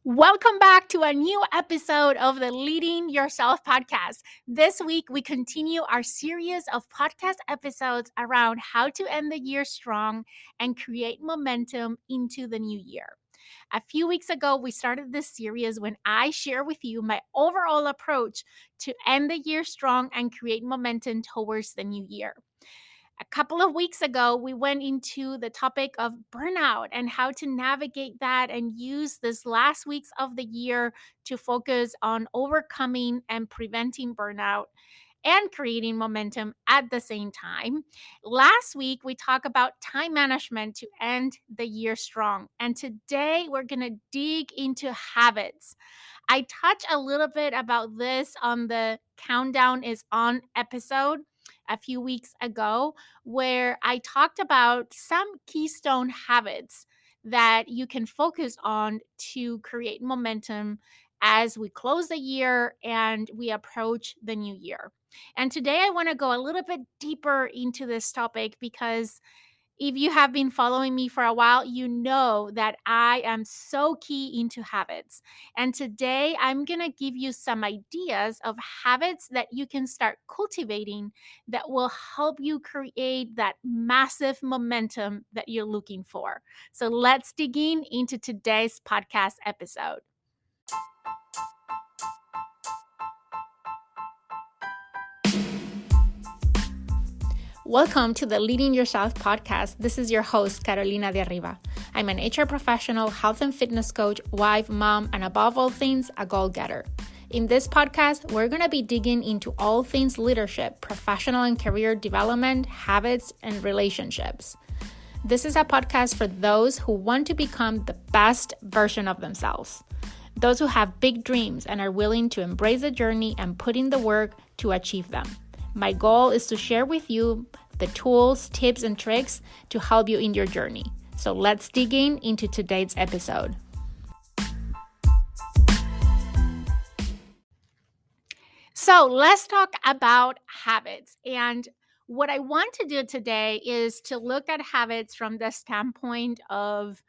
Welcome back to a new episode of the Leading Yourself podcast. This week, we continue our series of podcast episodes around how to end the year strong and create momentum into the new year. A few weeks ago, we started this series when I share with you my overall approach to end the year strong and create momentum towards the new year. A couple of weeks ago, we went into the topic of burnout and how to navigate that and use this last weeks of the year to focus on overcoming and preventing burnout and creating momentum at the same time. Last week, we talked about time management to end the year strong. And today, we're going to dig into habits. I touched a little bit about this on the Countdown is On episode a few weeks ago, where I talked about some keystone habits that you can focus on to create momentum as we close the year and we approach the new year. And today I want to go a little bit deeper into this topic because if you have been following me for a while, you know that I am so key into habits. And today I'm going to give you some ideas of habits that you can start cultivating that will help you create that massive momentum that you're looking for. So let's dig into today's podcast episode. Welcome to the Leading Yourself podcast. This is your host, Carolina de Arriba. I'm an HR professional, health and fitness coach, wife, mom, and above all things, a goal-getter. In this podcast, we're going to be digging into all things leadership, professional and career development, habits, and relationships. This is a podcast for those who want to become the best version of themselves. Those who have big dreams and are willing to embrace the journey and put in the work to achieve them. My goal is to share with you the tools, tips, and tricks to help you in your journey. So let's dig into today's episode. So let's talk about habits. And what I want to do today is to look at habits from the standpoint of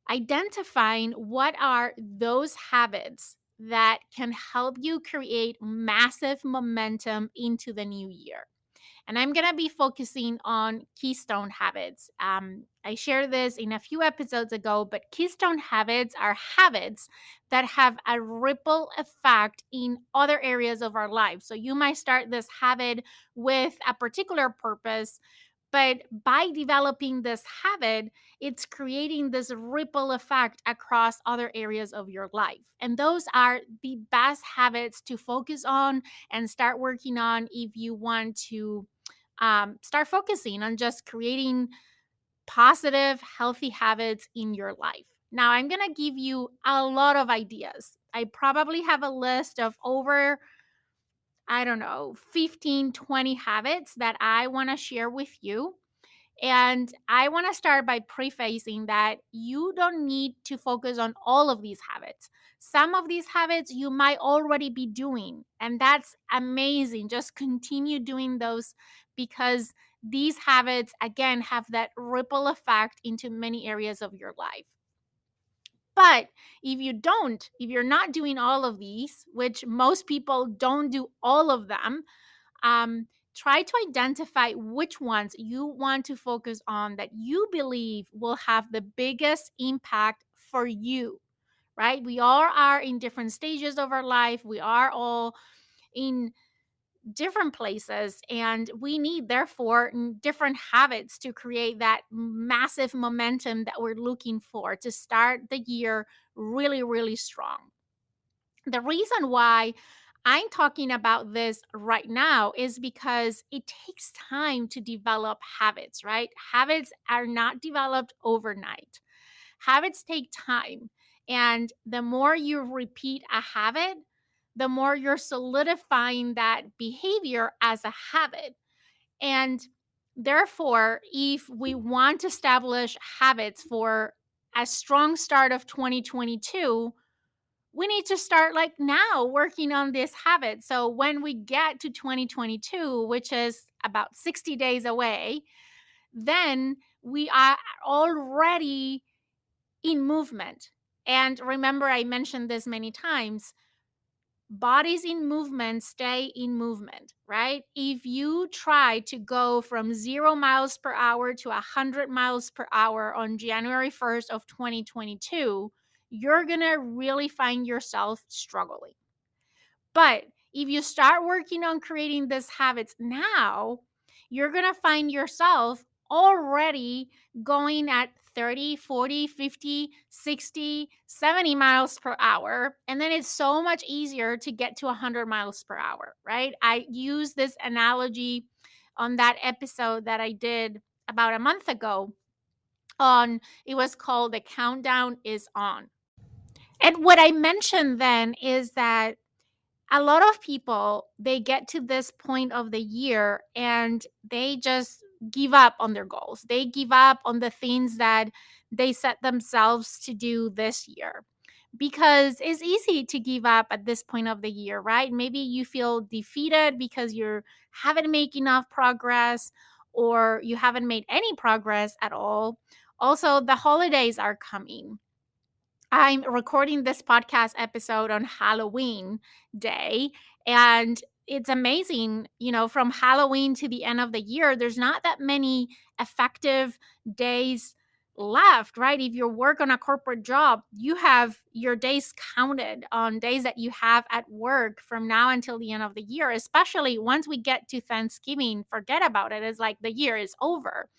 identifying what are those habits that can help you create massive momentum into the new year. And I'm going to be focusing on keystone habits. I shared this in a few episodes ago, but keystone habits are habits that have a ripple effect in other areas of our life. So you might start this habit with a particular purpose, but by developing this habit, it's creating this ripple effect across other areas of your life. And those are the best habits to focus on and start working on if you want to start focusing on just creating positive, healthy habits in your life. Now, I'm going to give you a lot of ideas. I probably have a list of over 15, 20 habits that I want to share with you. And I want to start by prefacing that you don't need to focus on all of these habits. Some of these habits you might already be doing, and that's amazing. Just continue doing those because these habits, again, have that ripple effect into many areas of your life. But if you're not doing all of these, which most people don't do all of them, try to identify which ones you want to focus on that you believe will have the biggest impact for you, right? We all are in different stages of our life. We are all in different places, and we need, therefore, different habits to create that massive momentum that we're looking for to start the year really, really strong. The reason why I'm talking about this right now is because it takes time to develop habits, right? Habits are not developed overnight. Habits take time. And the more you repeat a habit, the more you're solidifying that behavior as a habit. And therefore, if we want to establish habits for a strong start of 2022, we need to start like now working on this habit. So when we get to 2022, which is about 60 days away, then we are already in movement. And remember, I mentioned this many times, bodies in movement stay in movement, right? If you try to go from 0 miles per hour to 100 miles per hour on January 1st of 2022, you're going to really find yourself struggling. But if you start working on creating these habits now, you're going to find yourself already going at 30, 40, 50, 60, 70 miles per hour. And then it's so much easier to get to 100 miles per hour, right? I use this analogy on that episode that I did about a month ago on, it was called The Countdown is On. And what I mentioned then is that a lot of people, they get to this point of the year and they just give up on their goals. They give up on the things that they set themselves to do this year, because it's easy to give up at this point of the year, right? Maybe you feel defeated because you haven't made enough progress, or you haven't made any progress at all. Also, the holidays are coming. I'm recording this podcast episode on Halloween day, and it's amazing, from Halloween to the end of the year, there's not that many effective days left, right? If you work on a corporate job, you have your days counted on days that you have at work from now until the end of the year. Especially once we get to Thanksgiving, forget about it. It's like the year is over.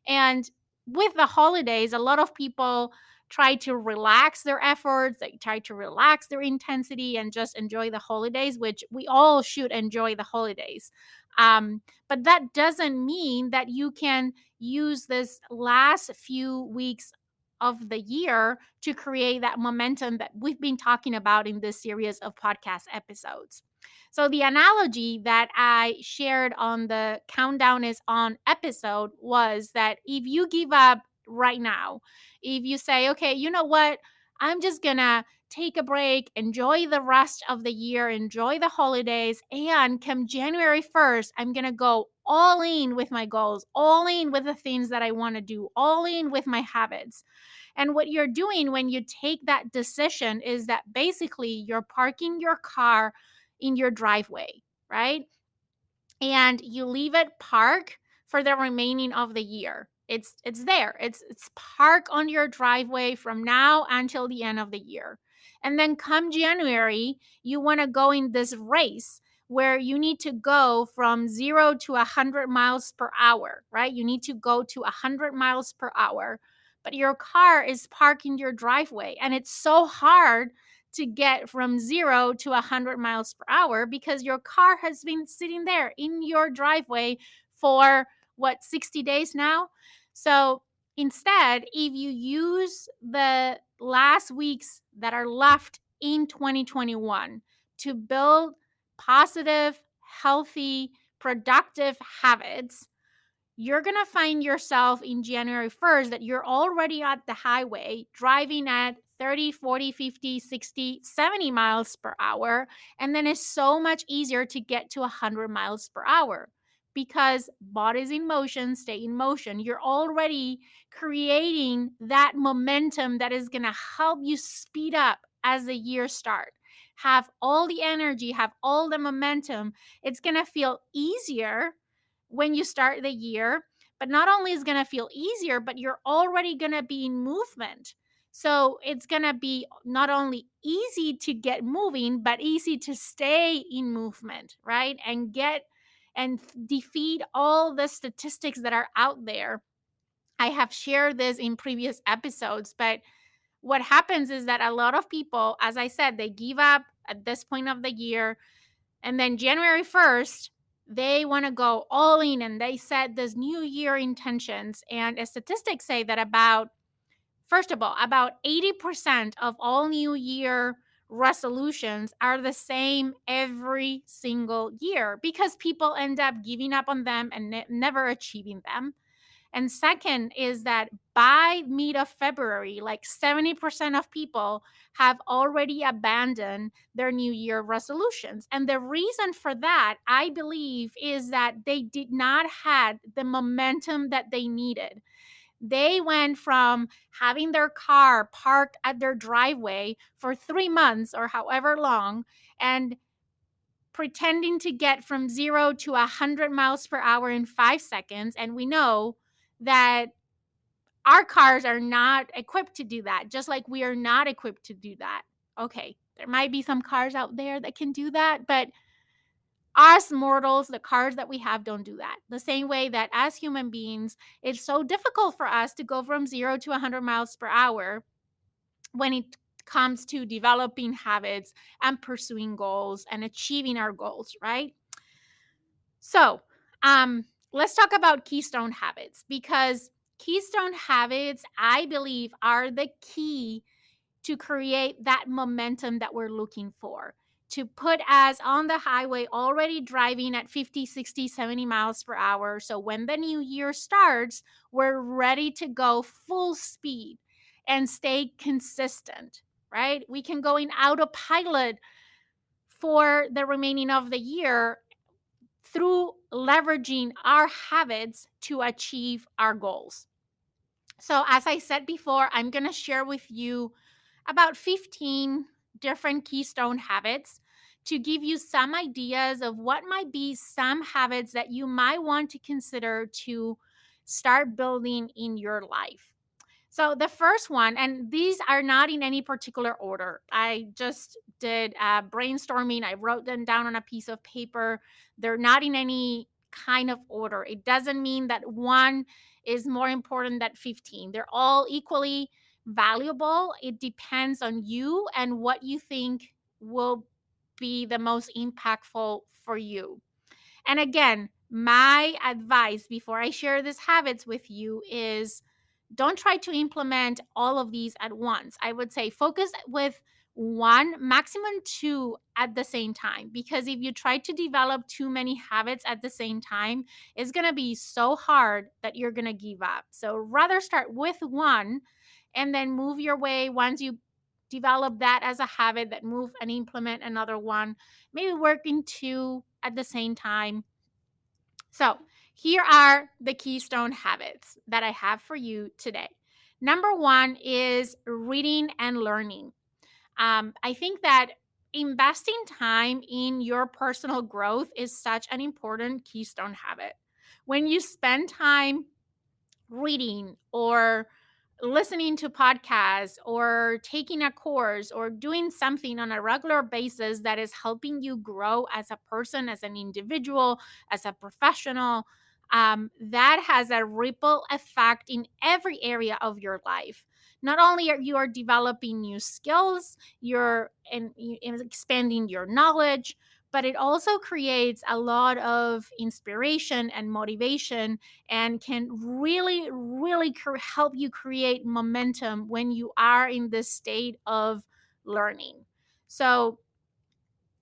And with the holidays, a lot of people try to relax their efforts, they try to relax their intensity and just enjoy the holidays, which we all should enjoy the holidays. But that doesn't mean that you can use this last few weeks of the year to create that momentum that we've been talking about in this series of podcast episodes. So, the analogy that I shared on the Countdown is On episode was that if you give up right now, if you say, okay, you know what, I'm just gonna take a break, enjoy the rest of the year, enjoy the holidays, and come January 1st, I'm gonna go all in with my goals, all in with the things that I wanna do, all in with my habits. And what you're doing when you take that decision is that basically you're parking your car in your driveway, right? And you leave it park for the remaining of the year. It's there. It's park on your driveway from now until the end of the year. And then come January, you want to go in this race where you need to go from 0 to 100 miles per hour, right? You need to go to 100 miles per hour, but your car is parked in your driveway, and it's so hard to get from 0 to 100 miles per hour because your car has been sitting there in your driveway for 60 days now. So instead, if you use the last weeks that are left in 2021 to build positive, healthy, productive habits, you're going to find yourself in January 1st that you're already at the highway driving at 30, 40, 50, 60, 70 miles per hour. And then it's so much easier to get to 100 miles per hour because bodies in motion stay in motion. You're already creating that momentum that is going to help you speed up as the year starts. Have all the energy, have all the momentum. It's going to feel easier when you start the year, but not only is going to feel easier, but you're already going to be in movement. So it's going to be not only easy to get moving, but easy to stay in movement, right? And defeat all the statistics that are out there. I have shared this in previous episodes, but what happens is that a lot of people, as I said, they give up at this point of the year. And then January 1st, they want to go all in and they set this new year intentions. And statistics say that first of all, about 80% of all new year resolutions are the same every single year because people end up giving up on them and never achieving them. And second is that by mid of February, like 70% of people have already abandoned their New Year resolutions. And the reason for that, I believe, is that they did not have the momentum that they needed. They went from having their car parked at their driveway for 3 months or however long and pretending to get from 0 to 100 miles per hour in 5 seconds. And we know that our cars are not equipped to do that, just like we are not equipped to do that. Okay, there might be some cars out there that can do that, but us mortals, the cars that we have don't do that. The same way that as human beings, it's so difficult for us to go from 0 to 100 miles per hour when it comes to developing habits and pursuing goals and achieving our goals, right? So, let's talk about keystone habits, because keystone habits, I believe, are the key to create that momentum that we're looking for, to put us on the highway already driving at 50, 60, 70 miles per hour. So when the new year starts, we're ready to go full speed and stay consistent, right? We can go in autopilot for the remaining of the year through leveraging our habits to achieve our goals. So, as I said before, I'm going to share with you about 15 different keystone habits to give you some ideas of what might be some habits that you might want to consider to start building in your life. So the first one, and these are not in any particular order. I just did brainstorming. I wrote them down on a piece of paper. They're not in any kind of order. It doesn't mean that one is more important than 15. They're all equally valuable. It depends on you and what you think will be the most impactful for you. And again, my advice before I share these habits with you is don't try to implement all of these at once. I would say focus with one, maximum two at the same time. Because if you try to develop too many habits at the same time, it's going to be so hard that you're going to give up. So rather start with one and then move your way once you develop that as a habit, that move and implement another one, maybe working two at the same time. So, here are the keystone habits that I have for you today. Number one is reading and learning. I think that investing time in your personal growth is such an important keystone habit. When you spend time reading or listening to podcasts or taking a course or doing something on a regular basis that is helping you grow as a person, as an individual, as a professional, that has a ripple effect in every area of your life. Not only are you developing new skills, you're expanding your knowledge, but it also creates a lot of inspiration and motivation and can really, really help you create momentum when you are in this state of learning. So,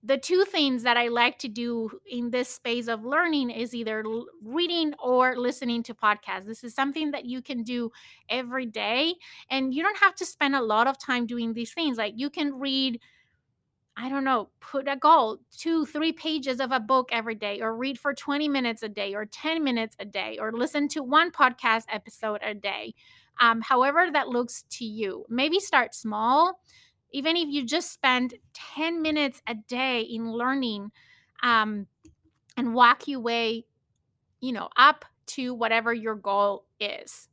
the two things that I like to do in this space of learning is either reading or listening to podcasts. This is something that you can do every day, and you don't have to spend a lot of time doing these things. Like you can read, I don't know, put a goal, 2, 3 pages of a book every day, or read for 20 minutes a day, or 10 minutes a day, or listen to one podcast episode a day. However, that looks to you. Maybe start small. Even if you just spend 10 minutes a day in learning, um, and walk your way, up to whatever your goal is.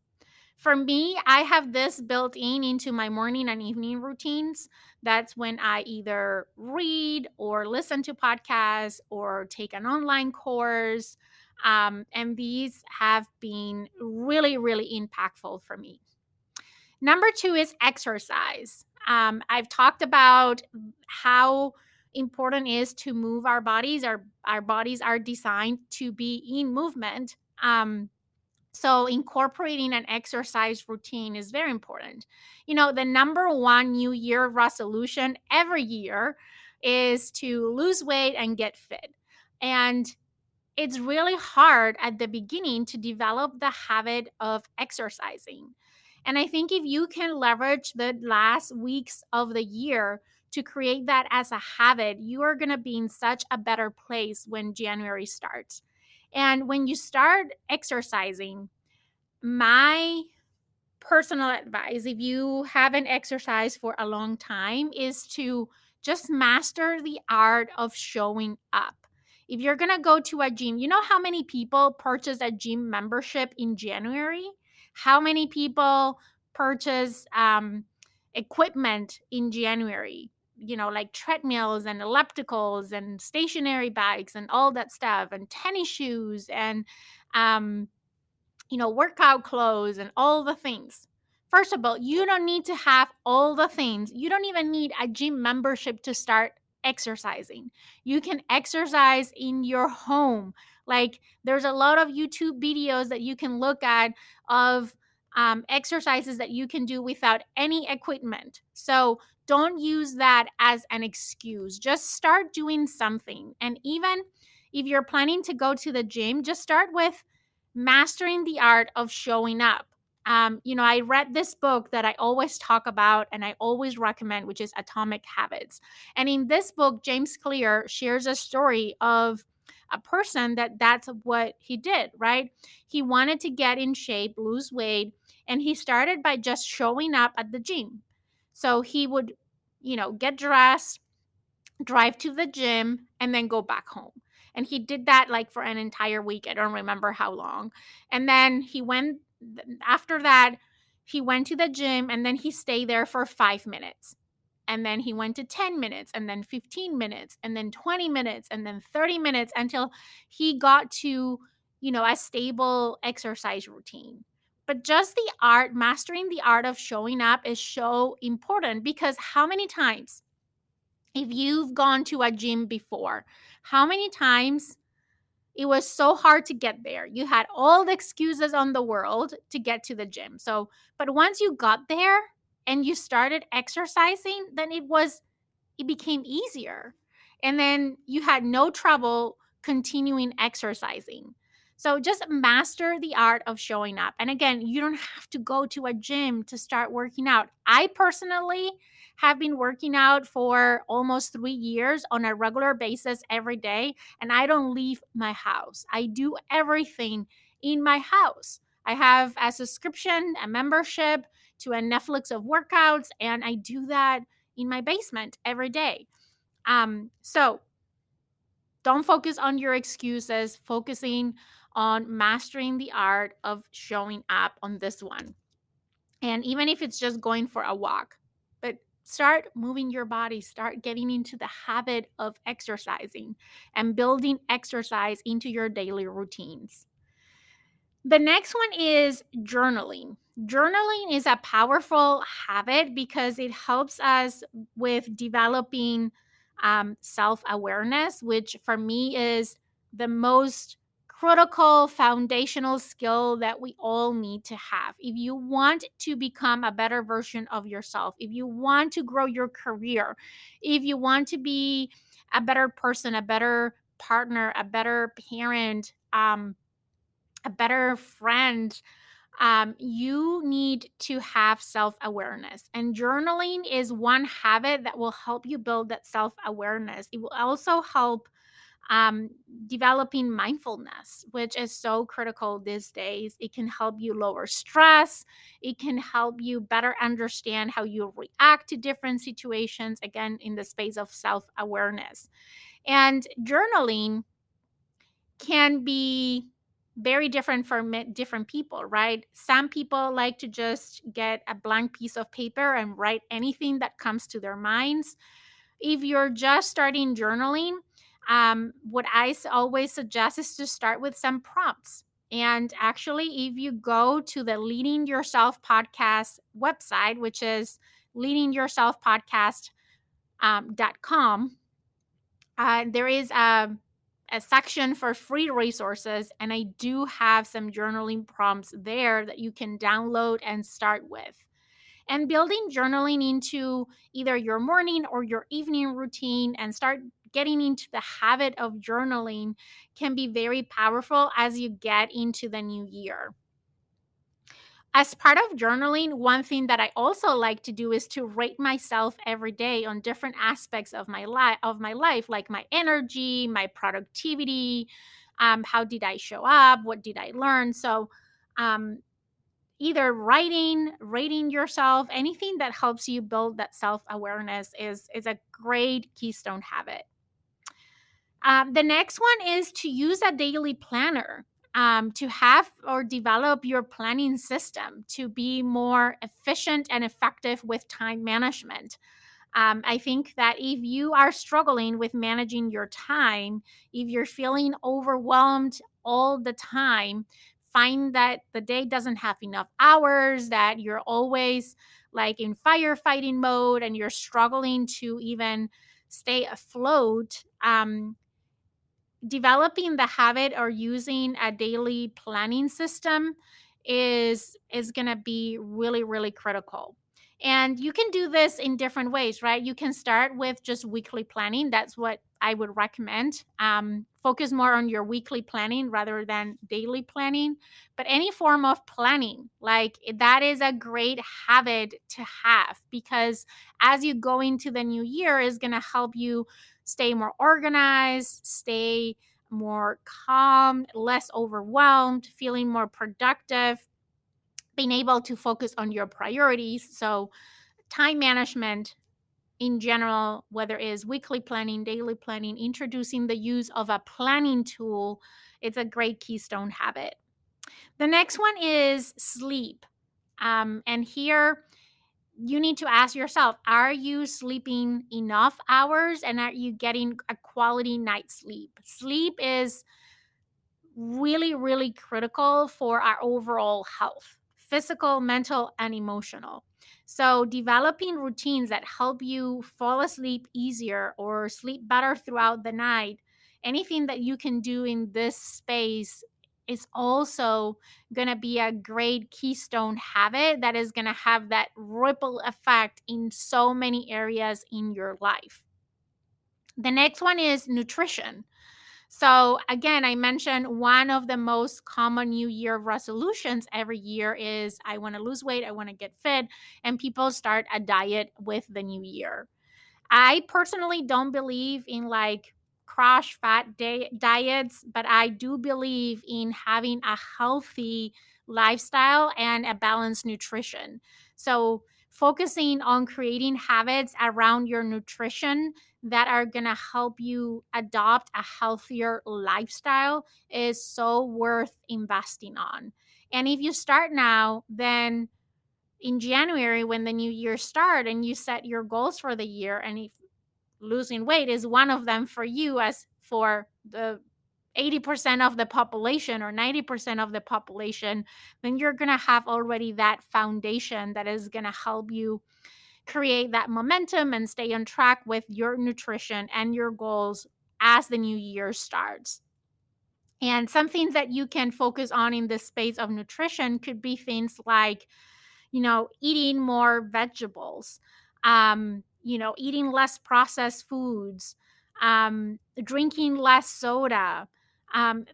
For me, I have this built in into my morning and evening routines. That's when I either read or listen to podcasts or take an online course. And these have been really, really impactful for me. Number two is exercise. I've talked about how important it is to move our bodies. Our bodies are designed to be in movement. So, incorporating an exercise routine is very important. The number one New Year resolution every year is to lose weight and get fit. And it's really hard at the beginning to develop the habit of exercising. And I think if you can leverage the last weeks of the year to create that as a habit, you are going to be in such a better place when January starts. And when you start exercising, my personal advice, if you haven't exercised for a long time, is to just master the art of showing up. If you're going to go to a gym, you know how many people purchase a gym membership in January? How many people purchase equipment in January? You know, like treadmills and ellipticals and stationary bikes and all that stuff, and tennis shoes and um, workout clothes and all the things. First of all, you don't need to have all the things. You don't even need a gym membership to start exercising. You can exercise in your home. Like, there's a lot of YouTube videos that you can look at of exercises that you can do without any equipment. So don't use that as an excuse. Just start doing something. And even if you're planning to go to the gym, just start with mastering the art of showing up. I read this book that I always talk about and I always recommend, which is Atomic Habits. And in this book, James Clear shares a story of a person that's what he did, right? He wanted to get in shape, lose weight, and he started by just showing up at the gym. So he would, get dressed, drive to the gym, and then go back home. And he did that like for an entire week. I don't remember how long. And then after that, he went to the gym and then he stayed there for 5 minutes. And then he went to 10 minutes and then 15 minutes and then 20 minutes and then 30 minutes until he got to, a stable exercise routine. But just mastering the art of showing up is so important, because how many times, if you've gone to a gym before, how many times it was so hard to get there? You had all the excuses on the world to get to the gym. But once you got there and you started exercising, then it became easier. And then you had no trouble continuing exercising. So just master the art of showing up. And again, you don't have to go to a gym to start working out. I personally have been working out for almost 3 years on a regular basis every day, and I don't leave my house. I do everything in my house. I have a subscription, a membership to a Netflix of workouts, and I do that in my basement every day. So don't focus on your excuses, focusing on mastering the art of showing up on this one. And even if it's just going for a walk, but start moving your body, start getting into the habit of exercising and building exercise into your daily routines. The next one is journaling. Journaling is a powerful habit because it helps us with developing self awareness, which for me is the most critical foundational skill that we all need to have. If you want to become a better version of yourself, if you want to grow your career, if you want to be a better person, a better partner, a better parent, a better friend, you need to have self awareness. And journaling is one habit that will help you build that self awareness. It will also help um, developing mindfulness, which is so critical these days. It can help you lower stress, it can help you better understand how you react to different situations, again, in the space of self awareness. And journaling can be very different for different people, right? Some people like to just get a blank piece of paper and write anything that comes to their minds. If you're just starting journaling, what always suggest is to start with some prompts. And actually, if you go to the Leading Yourself podcast website, which is leadingyourselfpodcast.com, there is a section for free resources, and I do have some journaling prompts there that you can download and start with. And building journaling into either your morning or your evening routine and start getting into the habit of journaling can be very powerful as you get into the new year. As part of journaling, one thing that I also like to do is to rate myself every day on different aspects of my life, like my energy, my productivity, how did I show up, what did I learn. So, um, either writing, rating yourself, anything that helps you build that self awareness is a great keystone habit. The next one is to use a daily planner, to have or develop your planning system to be more efficient and effective with time management. I think that if you are struggling with managing your time, if you're feeling overwhelmed all the time, find that the day doesn't have enough hours, that you're always like in firefighting mode and you're struggling to even stay afloat. Developing the habit or using a daily planning system is going to be really, really critical. And you can do this in different ways, right? You can start with just weekly planning. That's what I would recommend. Focus more on your weekly planning rather than daily planning. But any form of planning, like that is a great habit to have, because as you go into the new year is going to help you stay more organized, stay more calm, less overwhelmed, feeling more productive, being able to focus on your priorities. So, time management in general, whether it is weekly planning, daily planning, introducing the use of a planning tool, it's a great keystone habit. The next one is sleep. And here, you need to ask yourself, are you sleeping enough hours and are you getting a quality night's sleep? Sleep is really, really critical for our overall health, physical, mental, and emotional. So, developing routines that help you fall asleep easier or sleep better throughout the night, anything that you can do in this space is also going to be a great keystone habit that is going to have that ripple effect in so many areas in your life. The next one is nutrition. So, again, I mentioned one of the most common New Year resolutions every year is I want to lose weight, I want to get fit, and people start a diet with the new year. I personally don't believe in like crash fat diets, but I do believe in having a healthy lifestyle and a balanced nutrition. So, focusing on creating habits around your nutrition that are going to help you adopt a healthier lifestyle is so worth investing on. And if you start now, then in January when the new year start and you set your goals for the year, and if losing weight is one of them for you as for the 80% of the population or 90% of the population, then you're going to have already that foundation that is going to help you create that momentum and stay on track with your nutrition and your goals as the new year starts. And some things that you can focus on in this space of nutrition could be things like, eating more vegetables, eating less processed foods, drinking less soda.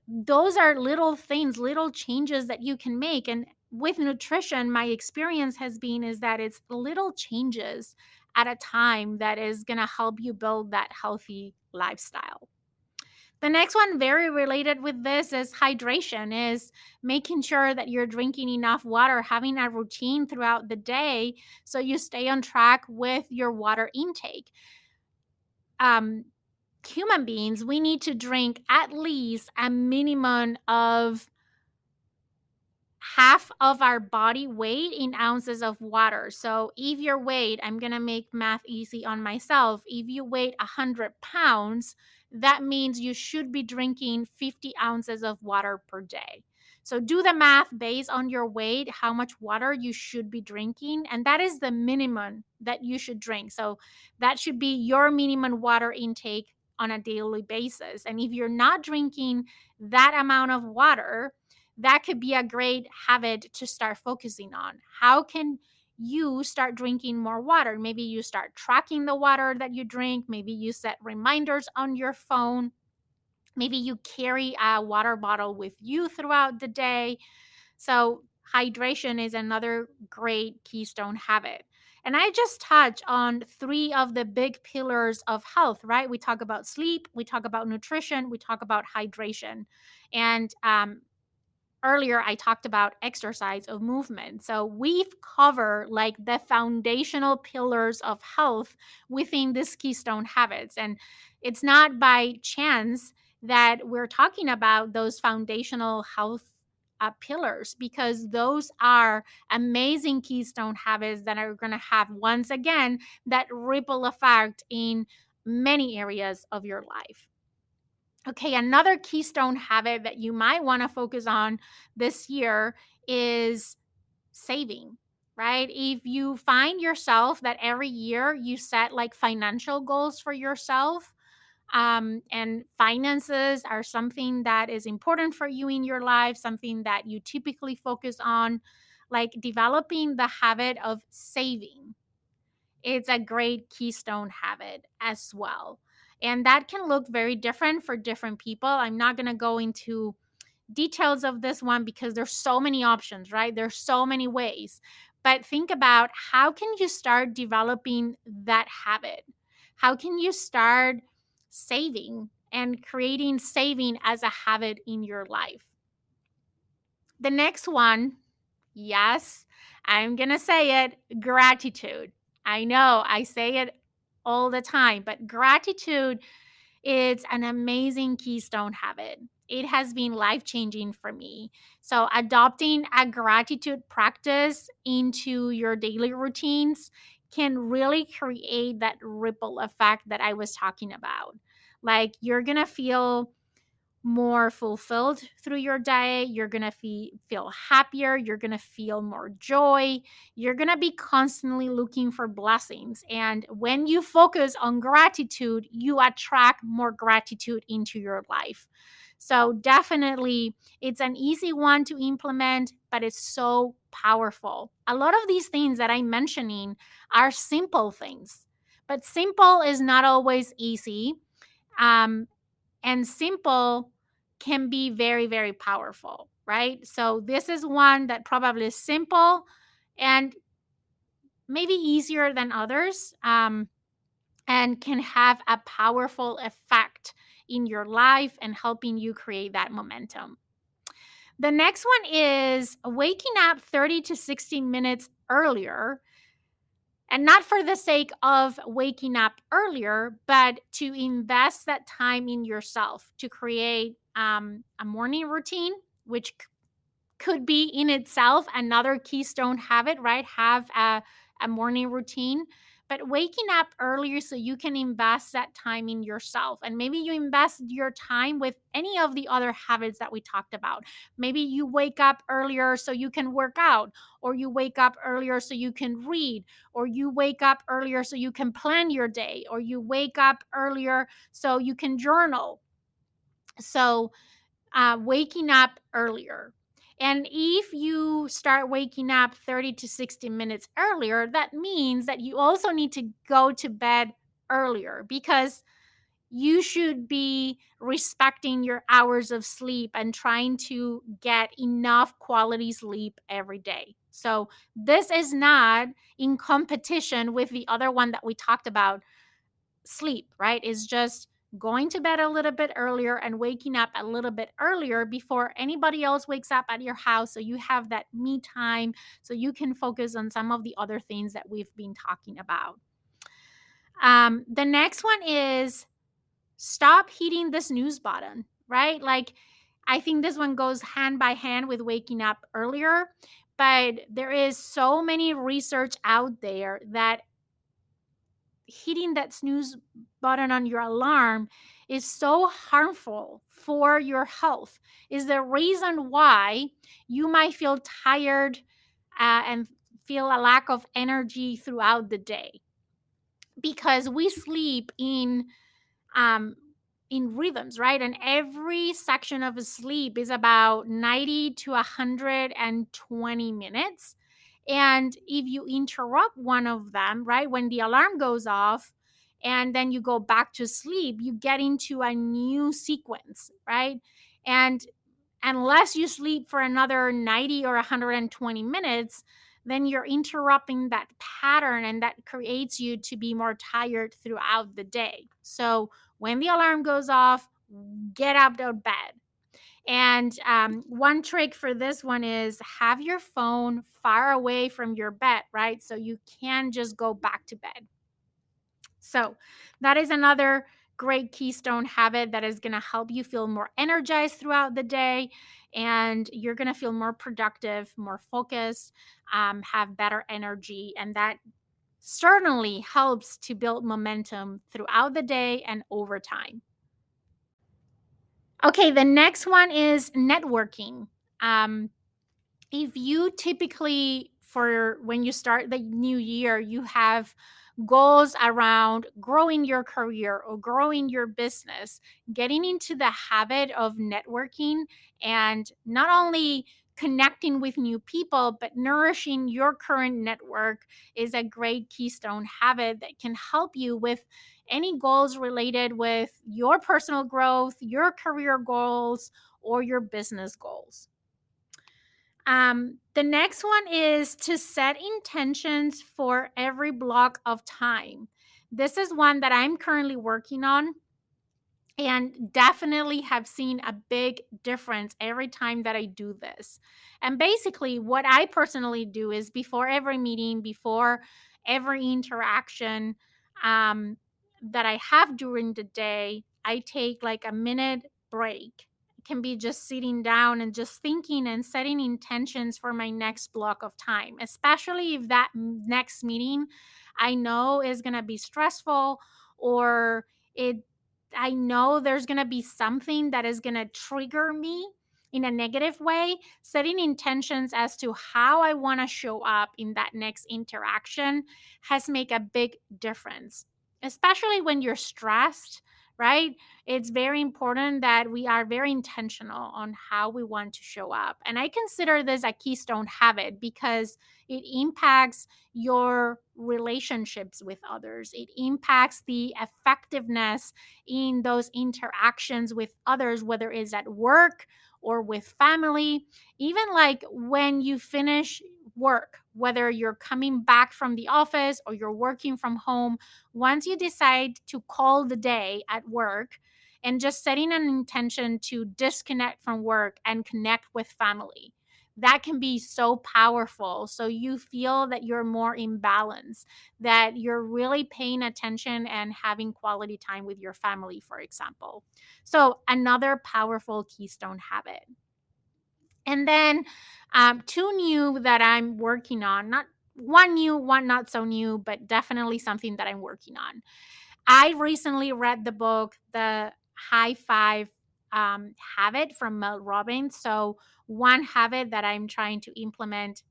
Those are little things, little changes that you can make. And with nutrition, my experience has been is that it's little changes at a time that is going to help you build that healthy lifestyle. The next one, very related with this, is hydration, is making sure that you're drinking enough water, having a routine throughout the day so you stay on track with your water intake. Um, Human beings, we need to drink at least a minimum of half of our body weight in ounces of water. So if your weight, I'm going to make math easy on myself. If you weigh 100 pounds, that means you should be drinking 50 ounces of water per day. So do the math based on your weight, how much water you should be drinking. And that is the minimum that you should drink. So that should be your minimum water intake on a daily basis. And if you're not drinking that amount of water, that could be a great habit to start focusing on. How can you start drinking more water? Maybe you start tracking the water that you drink. Maybe you set reminders on your phone. Maybe you carry a water bottle with you throughout the day. So, hydration is another great keystone habit. And I just touched on three of the big pillars of health, right? We talk about sleep, we talk about nutrition, we talk about hydration. And earlier I talked about exercise of movement. So we've covered like the foundational pillars of health within this keystone habits. And it's not by chance that we're talking about those foundational health pillars, because those are amazing keystone habits that are going to have, once again, that ripple effect in many areas of your life. Okay, another keystone habit that you might want to focus on this year is saving, right? If you find yourself that every year you set like financial goals for yourself, and finances are something that is important for you in your life, something that you typically focus on, like developing the habit of saving, it's a great keystone habit as well. And that can look very different for different people. I'm not going to go into details of this one because there's so many options, right? There's so many ways. But think about, how can you start developing that habit? How can you start saving and creating saving as a habit in your life? The next one, yes, I'm going to say it, gratitude. I know I say it all the time, but gratitude is an amazing keystone habit. It has been life changing for me. So, adopting a gratitude practice into your daily routines can really create that ripple effect that I was talking about. Like, you're going to feel more fulfilled through your day. You're going to feel happier. You're going to feel more joy. You're going to be constantly looking for blessings. And when you focus on gratitude, you attract more gratitude into your life. So, definitely, it's an easy one to implement, but it's so powerful. A lot of these things that I'm mentioning are simple things, but simple is not always easy. Um, and simple can be very, very powerful, right? So this is one that probably is simple and maybe easier than others, and can have a powerful effect in your life and helping you create that momentum. The next one is waking up 30 to 60 minutes earlier, and not for the sake of waking up earlier, but to invest that time in yourself to create a morning routine, which could be in itself another keystone habit, right? Have a morning routine, but waking up earlier so you can invest that time in yourself. And maybe you invest your time with any of the other habits that we talked about. Maybe you wake up earlier so you can work out, or you wake up earlier so you can read, or you wake up earlier so you can plan your day, or you wake up earlier so you can journal. So, waking up earlier. And if you start waking up 30 to 60 minutes earlier, that means that you also need to go to bed earlier, because you should be respecting your hours of sleep and trying to get enough quality sleep every day. So, this is not in competition with the other one that we talked about, sleep, right? Is just going to bed a little bit earlier and waking up a little bit earlier before anybody else wakes up at your house, so you have that me time, so you can focus on some of the other things that we've been talking about. The next one is stop hitting the snooze button, right? Like, I think this one goes hand by hand with waking up earlier, but there is so many research out there that hitting that snooze button on your alarm is so harmful for your health, is the reason why you might feel tired, and feel a lack of energy throughout the day, because we sleep um, in rhythms, right? And every section of sleep is about 90 to 120 minutes. And if you interrupt one of them, right, when the alarm goes off and then you go back to sleep, you get into a new sequence, right? And unless you sleep for another 90 or 120 minutes, then you're interrupting that pattern, and that creates you to be more tired throughout the day. So when the alarm goes off, get out of bed. And one trick for this one is have your phone far away from your bed, right? So you can just go back to bed. So that is another great keystone habit that is going to help you feel more energized throughout the day. And you're going to feel more productive, more focused, have better energy. And that certainly helps to build momentum throughout the day and over time. Okay, the next one is networking. Um, if you typically, for when you start the new year, you have goals around growing your career or growing your business, getting into the habit of networking and not only connecting with new people, but nourishing your current network is a great keystone habit that can help you with any goals related with your personal growth, your career goals, or your business goals. The next one is to set intentions for every block of time. This is one that I'm currently working on and definitely have seen a big difference every time that I do this. And basically, what I personally do is before every meeting, before every interaction um, that I have during the day, I take like a minute break. It can be just sitting down and just thinking and setting intentions for my next block of time, especially if that next meeting I know is going to be stressful or it I know there's going to be something that is going to trigger me in a negative way. Setting intentions as to how I want to show up in that next interaction has made a big difference, especially when you're stressed, right? It's very important that we are very intentional on how we want to show up. And I consider this a keystone habit because it impacts your relationships with others. It impacts the effectiveness in those interactions with others, whether it's at work or with family, even like when you finish work, whether you're coming back from the office or you're working from home, once you decide to call the day at work and just setting an intention to disconnect from work and connect with family. That can be so powerful. So you feel that you're more in balance, that you're really paying attention and having quality time with your family, for example. So, another powerful keystone habit. And then two new that I'm working on, not one new, one not so new, but definitely something that I'm working on. I recently read the book, The High Five Habit from Mel Robbins. So, one habit that I'm trying to implement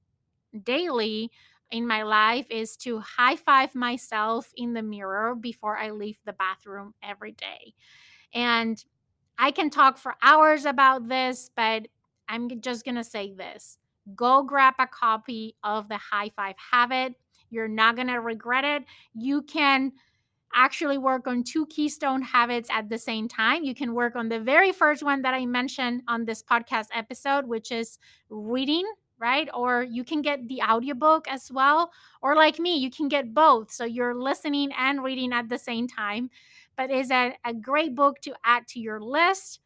daily in my life is to high five myself in the mirror before I leave the bathroom every day. And I can talk for hours about this, but I'm just going to say this. Go grab a copy of the High Five Habit. You're not going to regret it. You can actually work on two keystone habits at the same time. You can work on the very first one that I mentioned on this podcast episode, which is reading, right? Or you can get the audiobook as well. Or like me, you can get both. So you're listening and reading at the same time. But it's a great book to add to your list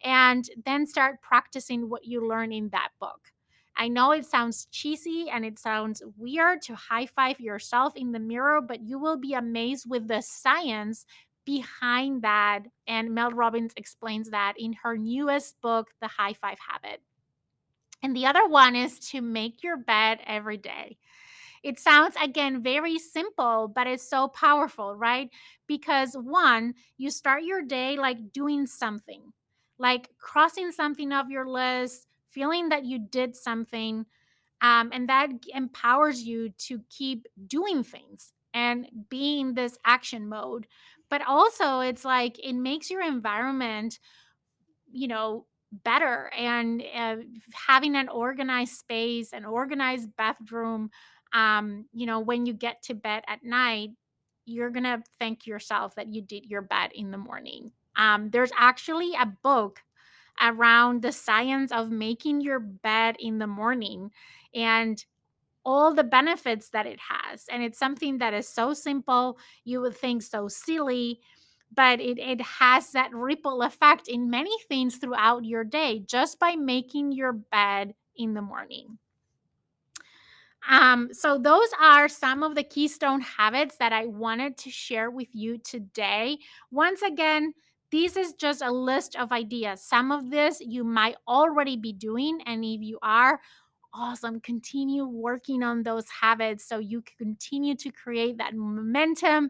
and then start practicing what you learn in that book. I know it sounds cheesy and it sounds weird to high five yourself in the mirror, but you will be amazed with the science behind that. And Mel Robbins explains that in her newest book, The High Five Habit. And the other one is to make your bed every day. It sounds, again, very simple, but it's so powerful, right? Because one, you start your day like doing something, like crossing something off your list, feeling that you did something, and that empowers you to keep doing things and be in this action mode. But also, it's like it makes your environment, better, and having an organized space, an organized bathroom. When you get to bed at night, you're gonna thank yourself that you did your bed in the morning. There's actually a book around the science of making your bed in the morning and all the benefits that it has. And it's something that is so simple, you would think so silly, but it has that ripple effect in many things throughout your day just by making your bed in the morning. So those are some of the keystone habits that I wanted to share with you today. Once again, this is just a list of ideas. Some of this you might already be doing, and if you are, awesome. Continue working on those habits so you can continue to create that momentum,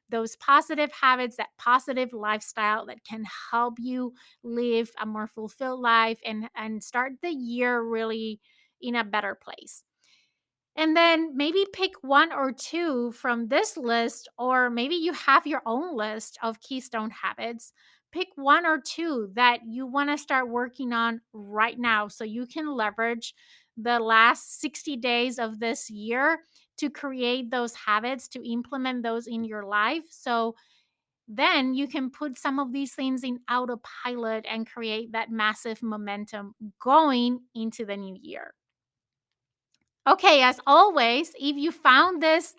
those positive habits, that positive lifestyle that can help you live a more fulfilled life and start the year really in a better place. And then maybe pick one or two from this list, or maybe you have your own list of keystone habits. Pick one or two that you want to start working on right now so you can leverage the last 60 days of this year to create those habits, to implement those in your life. So then you can put some of these things in autopilot and create that massive momentum going into the new year. Okay, as always, if you found this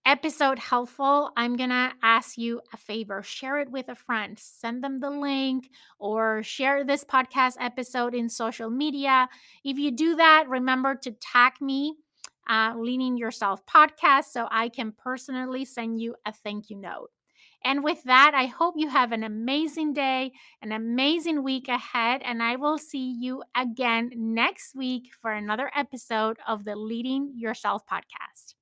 episode helpful, I'm going to ask you a favor. Share it with a friend, send them the link, or share this podcast episode in social media. If you do that, remember to tag me, Leaning Yourself Podcast, so I can personally send you a thank you note. And with that, I hope you have an amazing day, an amazing week ahead, and I will see you again next week for another episode of the Leading Yourself Podcast.